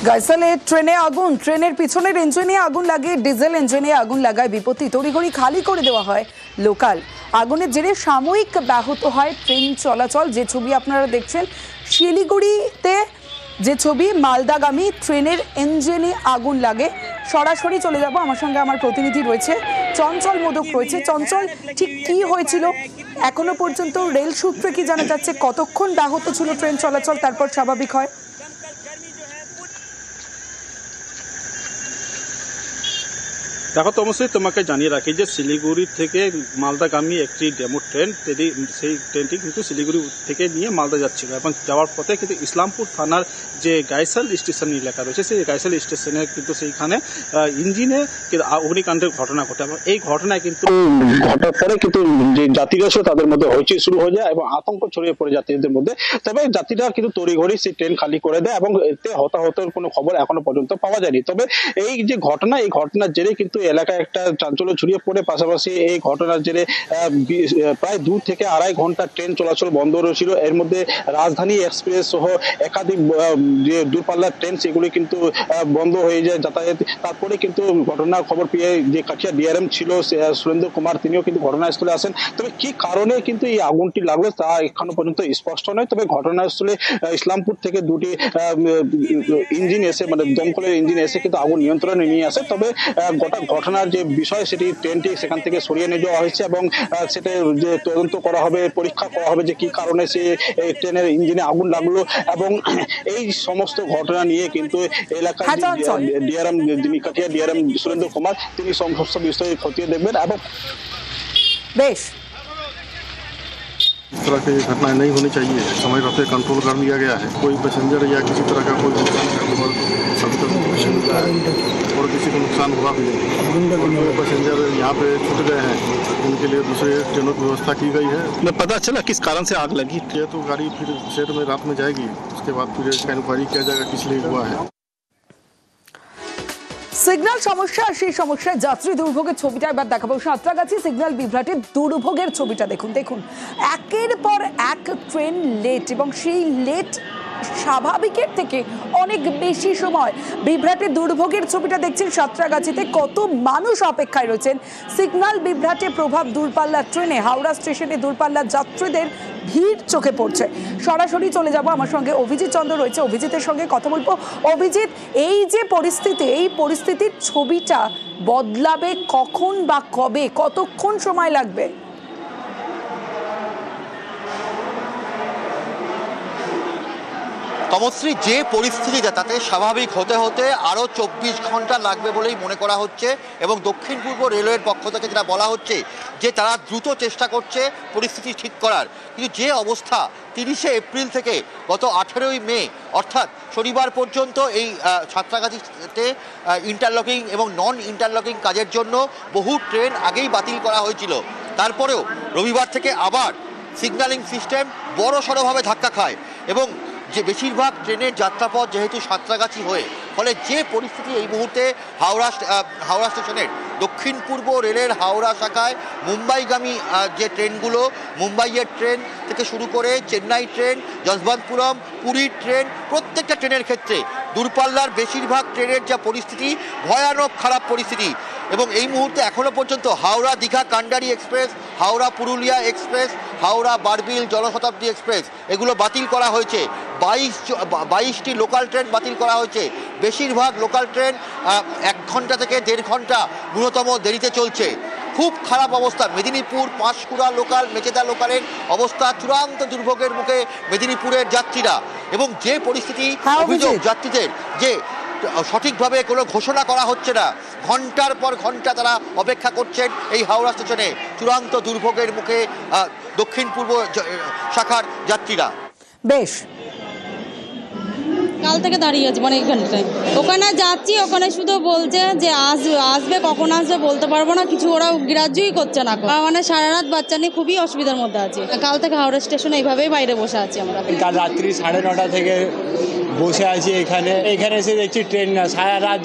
গাইসালে ট্রেনে আগুন, ট্রেনের পিছনের ইঞ্জিনে আগুন লাগে, ডিজেল ইঞ্জিনে আগুন লাগায় বিপত্তি। তড়িঘড়ি খালি করে দেওয়া হয় লোকাল। আগুনের জেরে সাময়িক ব্যাহত হয় ট্রেন চলাচল। যে ছবি আপনারা দেখছেন শিলিগুড়িতে, যে ছবি মালদাগামী ট্রেনের ইঞ্জিনে আগুন লাগে। সরাসরি চলে যাব, আমার সঙ্গে আমার প্রতিনিধি রয়েছে চঞ্চল মোদক রয়েছে। চঞ্চল, ঠিক কি হয়েছিল এখনো পর্যন্ত? রেল সূত্রে কি জানা যাচ্ছে কতক্ষণ ব্যাহত ছিল ট্রেন চলাচল, তারপর স্বাভাবিক হয়? দেখো তমশ্রী, তোমাকে জানিয়ে রাখি যে শিলিগুড়ি থেকে মালদাগামী একটি ডেমো ট্রেন, সেই ট্রেনটি কিন্তু শিলিগুড়ি থেকে নিয়ে মালদা যাচ্ছিল এবং যাওয়ার পথে কিন্তু ইসলামপুর থানার যে গাইসাল স্টেশন এলাকা রয়েছে, সেই গাইসাল স্টেশনে কিন্তু সেইখানে ইঞ্জিনে অগ্নিকাণ্ডের ঘটনা ঘটে এবং এই ঘটনায় কিন্তু ঘটার পরে কিন্তু যে যাত্রীরা ছিল তাদের মধ্যে হইচই শুরু হয়ে যায় এবং আতঙ্ক ছড়িয়ে পড়ে যাত্রীদের মধ্যে। তবে যাত্রীরা কিন্তু তড়িঘড়ি সেই ট্রেন খালি করে দেয় এবং এতে হতাহতের কোনো খবর এখনো পর্যন্ত পাওয়া যায়নি। তবে এই যে ঘটনা, এই ঘটনার জেরে কিন্তু এলাকায় একটা চাঞ্চল্য ছড়িয়ে পড়ে। পাশাপাশি এই ঘটনার জেরে প্রায় 2 থেকে আড়াই ঘন্টা ট্রেন চলাচল বন্ধ রয়েছিল। এর মধ্যে রাজধানী এক্সপ্রেস সহ একাধিক যে দূরপাল্লার ট্রেন সেগুলি কিন্তু বন্ধ হয়ে যায় যাতায়াত। তারপরে কিন্তু ঘটনার খবর পেয়ে যে কাঠিয়া ডিআরএম ছিল সুরেন্দ্র কুমার, তিনিও কিন্তু ঘটনাস্থলে আসেন। তবে কি কারণে কিন্তু এই আগুনটি লাগলো তা এখনো পর্যন্ত স্পষ্ট নয়। তবে ঘটনাস্থলে ইসলামপুর থেকে 2টি ইঞ্জিন এসে, মানে দমকলের ইঞ্জিন এসে কিন্তু আগুন নিয়ন্ত্রণে নিয়ে আসে। তবে গোটা ঘটনার যে বিষয় সেটি ট্রেনটি সেখান থেকে সরিয়ে নিয়ে যাওয়া হয়েছে এবং সেটা যে তদন্ত করা হবে, পরীক্ষা করা হবে যে কি কারণে সে ট্রেনের ইঞ্জিনে আগুন লাগলো। এবং এই সমস্ত ঘটনা নিয়ে কিন্তু এলাকার ডিআরএম, যিনি কাঠিয়া ডিআরএম সুরেন্দ্র কুমার, তিনি সমস্ত বিষয় খতিয়ে দেখবেন। এবং বেশ, इस तरह की घटनाएं नहीं होनी चाहिए, समय रहते कंट्रोल कर लिया गया है। कोई पैसेंजर या किसी तरह का कोई नुकसान का खबर सभी तक नहीं मिला है और किसी को नुकसान हुआ भी नहीं। और जो पैसेंजर यहाँ पे छूट गए हैं उनके लिए दूसरे ट्रेनों की व्यवस्था की गई है। पता चला किस कारण से आग लगी? ये तो गाड़ी फिर शेड में रात में जाएगी, उसके बाद फिर इंक्वायरी किया जाएगा किस लिए हुआ है। সিগন্যাল সমস্যা, সেই সমস্যায় যাত্রী দুর্ভোগের ছবিটা এবার দেখাবো। সাঁতরাগাছি সিগন্যাল বিভ্রাটের দুর্ভোগের ছবিটা দেখুন। দেখুন, একের পর এক ট্রেন লেট এবং সেই লেট স্বাভাবিকের থেকে অনেক বেশি সময়। বিভ্রাটের দুর্ভোগের ছবিটা দেখছেন সাঁতরাগাছিতে। কত মানুষ অপেক্ষায় রয়েছেন। সিগন্যাল বিভ্রাটের প্রভাব দূরপাল্লার ট্রেনে। হাওড়া স্টেশনে দূরপাল্লার যাত্রীদের ভিড় চোখে পড়ছে। সরাসরি চলে যাব, আমার সঙ্গে অভিজিৎ চন্দ্র রয়েছে, অভিজিতের সঙ্গে কথা বলবো। অভিজিৎ, এই যে পরিস্থিতি, এই পরিস্থিতির ছবিটা বদলাবে কখন বা কবে, কতক্ষণ সময় লাগবে? তমশ্রী, যে পরিস্থিতিটা তাতে স্বাভাবিক হতে হতে আরও 24 ঘন্টা লাগবে বলেই মনে করা হচ্ছে এবং দক্ষিণ পূর্ব রেলওয়ের পক্ষ থেকে যেটা বলা হচ্ছে যে তারা দ্রুত চেষ্টা করছে পরিস্থিতি ঠিক করার। কিন্তু যে অবস্থা 30শে এপ্রিল থেকে গত 18ই মে অর্থাৎ শনিবার পর্যন্ত এই সাঁতরাগাছিতে ইন্টারলকিং এবং নন ইন্টারলকিং কাজের জন্য বহু ট্রেন আগেই বাতিল করা হয়েছিল। তারপরেও রবিবার থেকে আবার সিগন্যালিং সিস্টেম বড় সড়োভাবে ধাক্কা খায় এবং যে বেশিরভাগ ট্রেনের যাত্রাপথ যেহেতু সাঁতরাগাছি হয়ে, ফলে যে পরিস্থিতি এই মুহূর্তে হাওড়া স্টেশনের দক্ষিণ পূর্ব রেলের হাওড়া শাখায় মুম্বাইগামী যে ট্রেনগুলো, মুম্বাইয়ের ট্রেন থেকে শুরু করে চেন্নাই ট্রেন, যশবন্তপুরম, পুরীর ট্রেন, প্রত্যেকটা ট্রেনের ক্ষেত্রে দূরপাল্লার বেশিরভাগ ট্রেনের যা পরিস্থিতি, ভয়ানক খারাপ পরিস্থিতি। এবং এই মুহূর্তে এখনও পর্যন্ত হাওড়া দীঘা কান্ডারি express, Howrah Purulia express, Howrah Barbil Janshatabdi express এগুলো বাতিল করা হয়েছে। 22টি লোকাল ট্রেন বাতিল করা হয়েছে। বেশিরভাগ লোকাল ট্রেন 1 ঘন্টা থেকে 1.5 ঘন্টা ন্যূনতম দেরিতে চলছে। খুব খারাপ অবস্থা। মেদিনীপুর পাঁশকুড়া লোকাল, মেচেদা লোকালের অবস্থা চূড়ান্ত দুর্ভোগের মুখে মেদিনীপুরের যাত্রীরা। এবং যে পরিস্থিতি, অভিযোগ যাত্রীদের যে সঠিকভাবে কোনো ঘোষণা করা হচ্ছে না, ঘন্টার পর ঘন্টা তারা অপেক্ষা করছেন এই হাওড়া স্টেশনে। চূড়ান্ত দুর্ভোগের মুখে দক্ষিণ পূর্ব শাখার যাত্রীরা। বেশ, কাল থেকে দাঁড়িয়ে আছি, মানে এখানটায় ওখানে যাচ্ছি, ওখানে শুধু বলছে যে আসবে, কখন আসবে বলতে পারবো না, কিছু ওরা গ্রাহ্যই করছে না। মানে সারা রাত বাচ্চা নিয়ে খুবই অসুবিধার মধ্যে আছি। কাল থেকে হাওড়া স্টেশনে এইভাবেই বাইরে বসে আছি আমরা। কাল রাত্রি 9:30 থেকে বসে আছি এখানে এসে দেখছি ট্রেন না, সারা রাত